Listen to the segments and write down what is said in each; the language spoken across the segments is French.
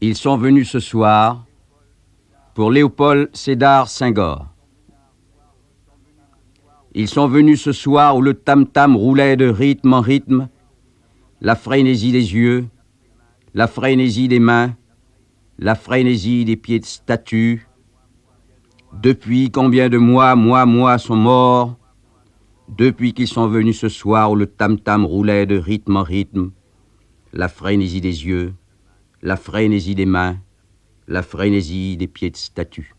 Ils sont venus ce soir pour Léopold Sédar Senghor. Ils sont venus ce soir où le tam-tam roulait de rythme en rythme, la frénésie des yeux, la frénésie des mains, la frénésie des pieds de statue. Depuis combien de mois sont morts, depuis qu'ils sont venus ce soir où le tam-tam roulait de rythme en rythme, la frénésie des yeux, la frénésie des mains, la frénésie des pieds de statue.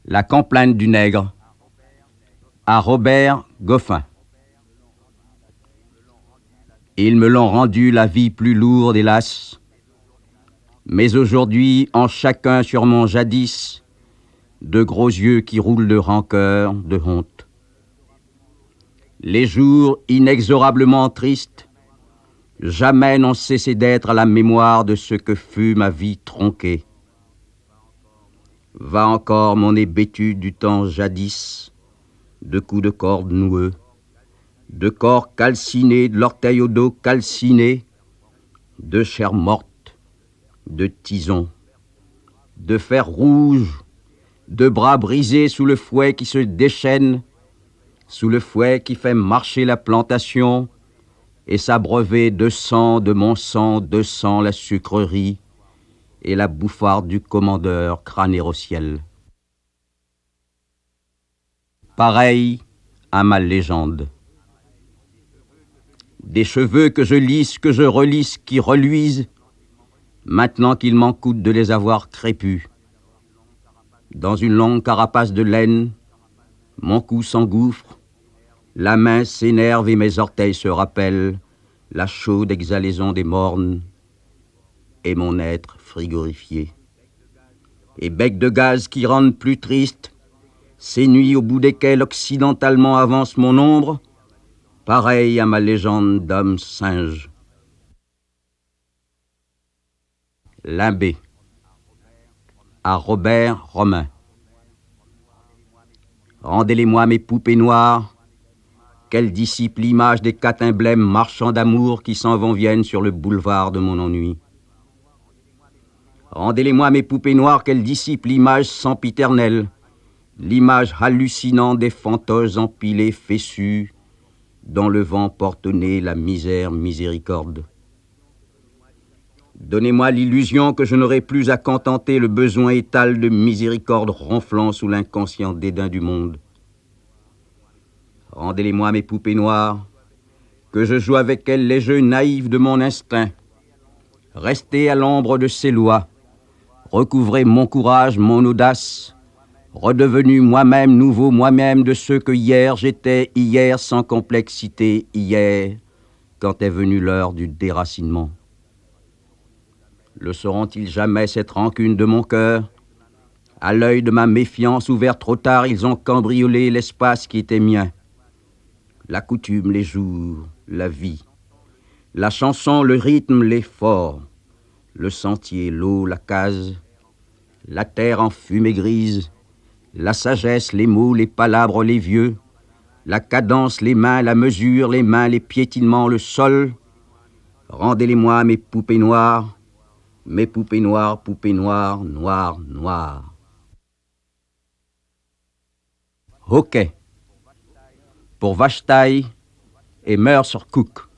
La complainte du nègre à Robert Goffin. Ils me l'ont rendu la vie plus lourde, hélas, mais aujourd'hui, en chacun sur mon jadis, de gros yeux qui roulent de rancœur, de honte. Les jours inexorablement tristes, jamais n'ont cessé d'être à la mémoire de ce que fut ma vie tronquée. Va encore mon hébétude du temps jadis, de coups de corde noueux, de corps calcinés, de l'orteil au dos calciné, de chair morte, de tison, de fer rouge, de bras brisés sous le fouet qui se déchaîne, sous le fouet qui fait marcher la plantation et s'abreuver de sang, de mon sang, de sang la sucrerie et la bouffarde du commandeur crâné au ciel. Pareil à ma légende. Des cheveux que je lisse, que je relisse, qui reluisent, maintenant qu'il m'en coûte de les avoir crépus. Dans une longue carapace de laine, mon cou s'engouffre, la main s'énerve et mes orteils se rappellent la chaude exhalaison des mornes et mon être frigorifié. Et becs de gaz qui rendent plus triste, ces nuits au bout desquelles occidentalement avance mon ombre, pareil à ma légende d'homme singe. Limbé à Robert Romain. Rendez-les-moi mes poupées noires, qu'elles dissipent l'image des quatre emblèmes marchands d'amour qui s'en vont viennent sur le boulevard de mon ennui. Rendez-les-moi mes poupées noires, qu'elles dissipent l'image sempiternelle, l'image hallucinante des fantômes empilés fessus, dont le vent porte au nez la misère miséricorde. Donnez-moi l'illusion que je n'aurai plus à contenter le besoin étal de miséricorde ronflant sous l'inconscient dédain du monde. Rendez-les-moi mes poupées noires, que je joue avec elles les jeux naïfs de mon instinct. Restez à l'ombre de ces lois, recouvrez mon courage, mon audace, redevenu moi-même, nouveau moi-même de ce que hier j'étais, hier sans complexité, hier, quand est venue l'heure du déracinement. Le sauront-ils jamais cette rancune de mon cœur? À l'œil de ma méfiance ouvert trop tard, ils ont cambriolé l'espace qui était mien. La coutume, les jours, la vie, la chanson, le rythme, l'effort, le sentier, l'eau, la case, la terre en fumée grise, la sagesse, les mots, les palabres, les vieux, la cadence, les mains, la mesure, les mains, les piétinements, le sol. Rendez-les-moi mes poupées noires, poupées noires, noires, noires. Hockey pour Vashtaï et Mercer Cook.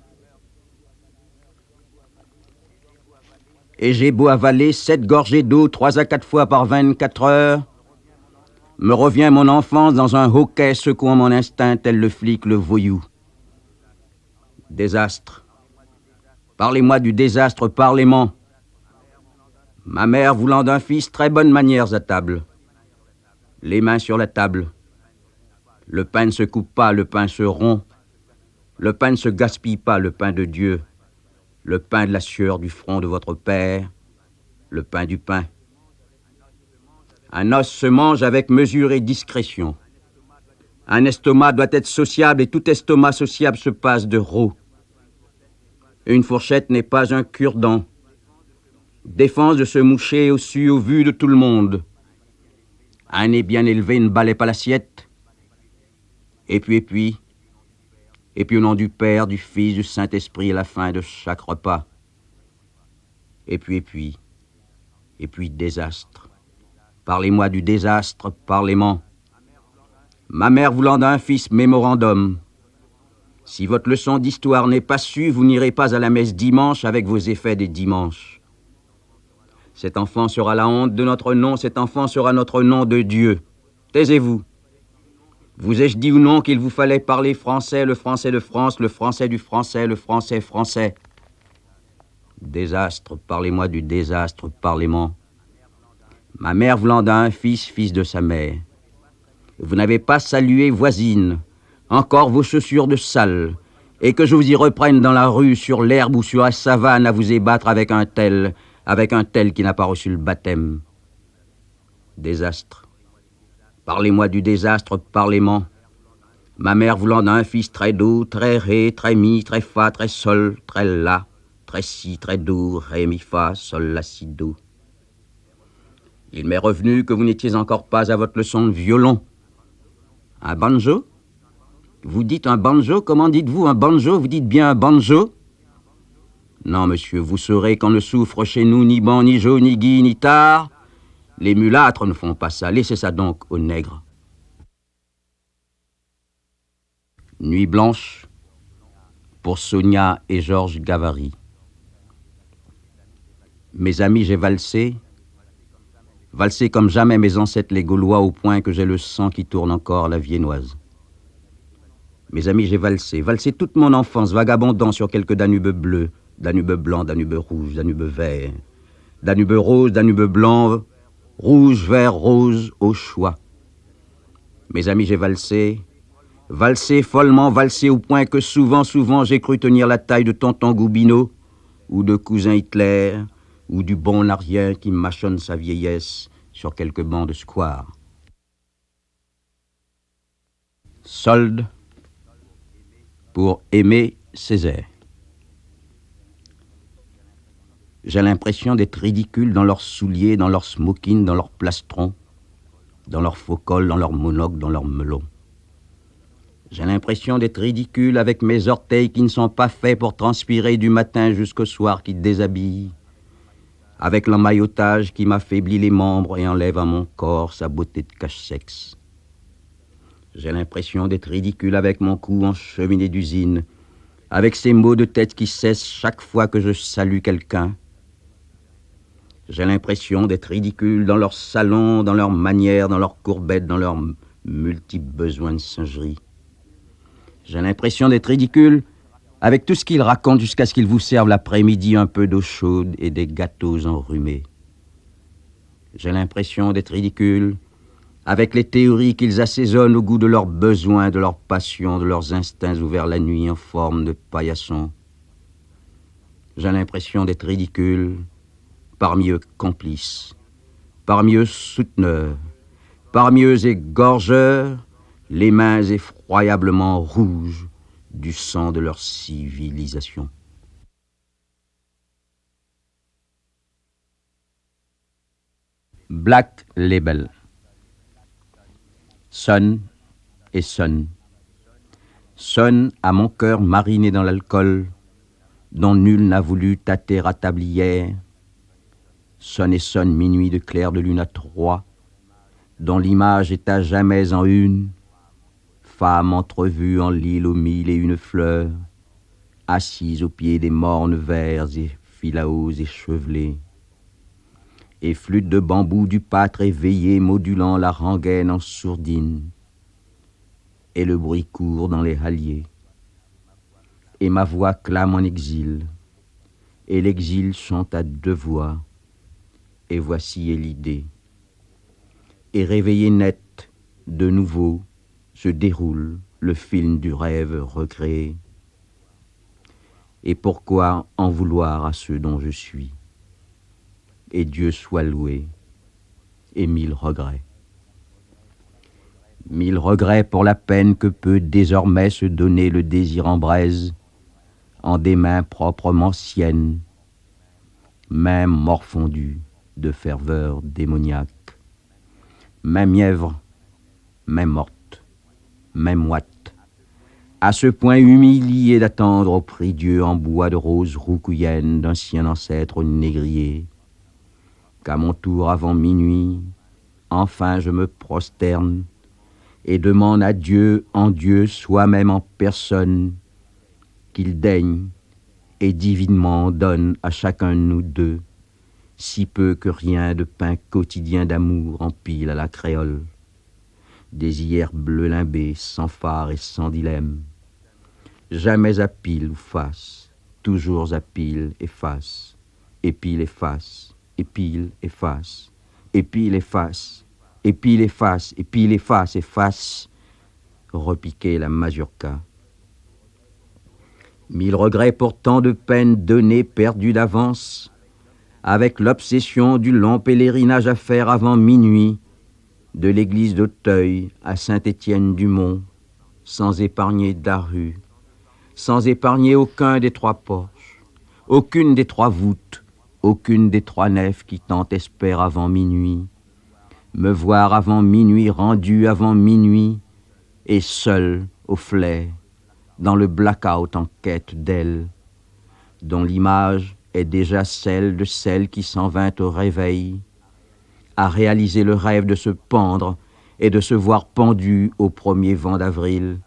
Et j'ai beau avaler 7 gorgées d'eau 3 à 4 fois par 24 heures, me revient mon enfance dans un hockey secouant mon instinct tel le flic, le voyou. Désastre. Parlez-moi du désastre, parlez-moi. Ma mère voulant d'un fils très bonnes manières à table. Les mains sur la table. Le pain ne se coupe pas, le pain se rompt. Le pain ne se gaspille pas, le pain de Dieu. Le pain de la sueur du front de votre père. Le pain du pain. Un os se mange avec mesure et discrétion. Un estomac doit être sociable et tout estomac sociable se passe de rot. Une fourchette n'est pas un cure-dent. Défense de se moucher au vu de tout le monde. Un nez bien élevé ne balaie pas l'assiette. Et puis, au nom du Père, du Fils, du Saint-Esprit à la fin de chaque repas. Et puis, désastre. Parlez-moi du désastre, parlez-moi. Ma mère voulant d'un fils mémorandum. Si votre leçon d'histoire n'est pas sue, vous n'irez pas à la messe dimanche avec vos effets des dimanches. Cet enfant sera la honte de notre nom, cet enfant sera notre nom de Dieu. Taisez-vous. Vous ai-je dit ou non qu'il vous fallait parler français, le français de France, le français du français, le français français? Désastre, parlez-moi du désastre, parlez-moi. Ma mère voulant d'un fils, fils de sa mère. Vous n'avez pas salué voisine, encore vos chaussures de salle, et que je vous y reprenne dans la rue, sur l'herbe ou sur la savane à vous ébattre avec un tel qui n'a pas reçu le baptême. Désastre. Parlez-moi du désastre, parlez-moi. Ma mère voulant d'un fils très doux, très ré, très mi, très fa, très sol, très la, très si, très doux, ré, mi, fa, sol, la, si, do. Il m'est revenu que vous n'étiez encore pas à votre leçon de violon. Un banjo? Vous dites un banjo? Comment dites-vous un banjo? Vous dites bien un banjo? Non, monsieur, vous saurez qu'on ne souffre chez nous ni ban, ni jo, ni gui, ni tard. Les mulâtres ne font pas ça. Laissez ça donc aux nègres. Nuit blanche pour Sonia et Georges Gavary. Mes amis, j'ai valsé comme jamais mes ancêtres les Gaulois, au point que j'ai le sang qui tourne encore à la viennoise. Mes amis, j'ai valsé toute mon enfance, vagabondant sur quelques Danubes bleus, Danube blanc, Danube rouge, Danube vert, Danube rose, Danube blanc, rouge, vert, rose, au choix. Mes amis, j'ai valsé follement, valsé au point que souvent, j'ai cru tenir la taille de tonton Goubinot, ou de cousin Hitler, ou du bon Narien qui mâchonne sa vieillesse sur quelques bancs de square. Solde pour Aimé Césaire. J'ai l'impression d'être ridicule dans leurs souliers, dans leurs smokings, dans leurs plastrons, dans leurs faux cols, dans leurs monocs, dans leurs melons. J'ai l'impression d'être ridicule avec mes orteils qui ne sont pas faits pour transpirer du matin jusqu'au soir, qui déshabillent, avec l'emmaillotage qui m'affaiblit les membres et enlève à mon corps sa beauté de cache-sexe. J'ai l'impression d'être ridicule avec mon cou en cheminée d'usine, avec ces maux de tête qui cessent chaque fois que je salue quelqu'un. J'ai l'impression d'être ridicule dans leurs salons, dans leurs manières, dans leurs courbettes, dans leurs multiples besoins de singerie. J'ai l'impression d'être ridicule avec tout ce qu'ils racontent jusqu'à ce qu'ils vous servent l'après-midi un peu d'eau chaude et des gâteaux enrhumés. J'ai l'impression d'être ridicule avec les théories qu'ils assaisonnent au goût de leurs besoins, de leurs passions, de leurs instincts ouverts la nuit en forme de paillassons. J'ai l'impression d'être ridicule parmi eux complices, parmi eux souteneurs, parmi eux égorgeurs, les mains effroyablement rouges du sang de leur civilisation. Black Label. Sonne et sonne. Sonne à mon cœur mariné dans l'alcool, dont nul n'a voulu tâter à tablière. Sonne et sonne minuit de clair de lune à 3, dont l'image est à jamais en une. Femme entrevue en l'île aux 1001 fleurs, assise au pied des mornes verts et philaos échevelés. Et flûte de bambou du pâtre éveillé modulant la rengaine en sourdine. Et le bruit court dans les halliers. Et ma voix clame en exil. Et l'exil chante à 2 voix. Et voici est l'idée. Et réveillé net, de nouveau, se déroule le film du rêve recréé. Et pourquoi en vouloir à ceux dont je suis? Et Dieu soit loué, et 1000 regrets. 1000 regrets pour la peine que peut désormais se donner le désir en braise, en des mains proprement siennes, mains morfondues de ferveur démoniaque, mains mièvres, mains mortes, mains moites, à ce point humilié d'attendre au prie-dieu en bois de rose roucouillenne d'un sien ancêtre négrier, qu'à mon tour avant minuit, enfin je me prosterne et demande à Dieu en Dieu soi-même en personne, qu'il daigne et divinement donne à chacun de nous deux, si peu que rien de pain quotidien d'amour empile à la créole, des hier bleus limbés, sans phare et sans dilemme, jamais à pile ou face, toujours à pile et face, et pile et face, et pile et face, et pile et face, et pile et face, et pile et face et face, repiquer la mazurka. Mille regrets pour tant de peines données perdues d'avance, avec l'obsession du long pèlerinage à faire avant minuit, de l'église d'Auteuil à Saint-Étienne-du-Mont, sans épargner Daru, sans épargner aucun des trois porches, aucune des trois voûtes, aucune des trois nefs qui tant espèrent avant minuit, me voir avant minuit rendu avant minuit, et seul au flair, dans le blackout en quête d'elle, dont l'image est déjà celle de celle qui s'en vint au réveil, à réaliser le rêve de se pendre et de se voir pendu au premier vent d'avril,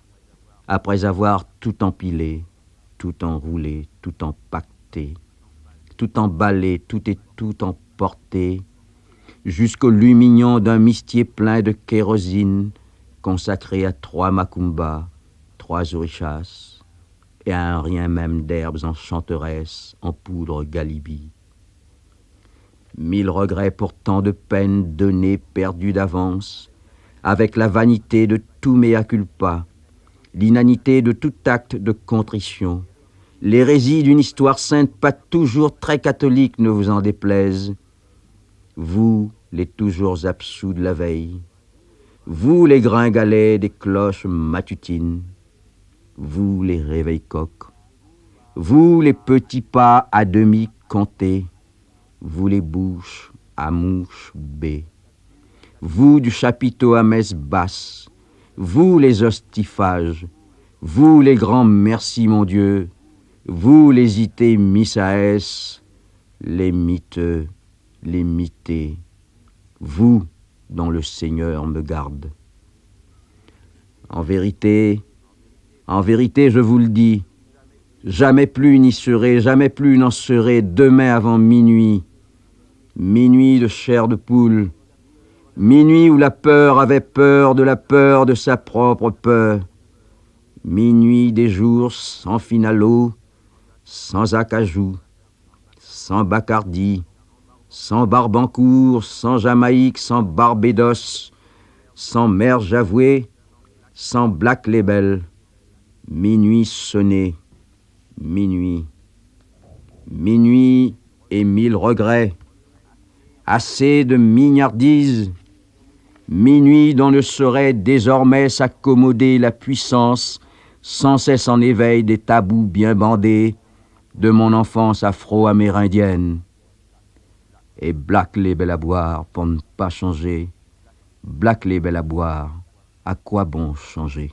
après avoir tout empilé, tout enroulé, tout empaqueté, tout emballé, tout et tout emporté, jusqu'au lumignon d'un mistier plein de kérosine consacré à 3 macumbas, 3 orishas, et à un rien même d'herbes enchanteresses en poudre galibi. Mille regrets pour tant de peines données perdues d'avance, avec la vanité de tout mea culpa, l'inanité de tout acte de contrition, l'hérésie d'une histoire sainte pas toujours très catholique, ne vous en déplaise, vous les toujours absous de la veille, vous les gringalets des cloches matutines, vous les réveils-coqs, vous les petits pas à demi comptés, vous les bouches à mouches baies, vous du chapiteau à messe basse, vous les hostifhages, vous les grands merci mon Dieu, vous les ités missaès, les miteux, les mités, vous dont le Seigneur me garde. En vérité, je vous le dis, jamais plus n'y serai, jamais plus n'en serai demain avant minuit, minuit de chair de poule, minuit où la peur avait peur de la peur de sa propre peur, minuit des jours sans finalo, sans acajou, sans Bacardi, sans Barbancourt, sans Jamaïque, sans Barbados, sans Mère Javoué, sans Black Label, minuit sonné, minuit, minuit et mille regrets, assez de mignardise, minuit dont ne saurait désormais s'accommoder la puissance, sans cesse en éveil des tabous bien bandés de mon enfance afro-amérindienne. Et Black Label à boire pour ne pas changer, Black Label à boire, à quoi bon changer?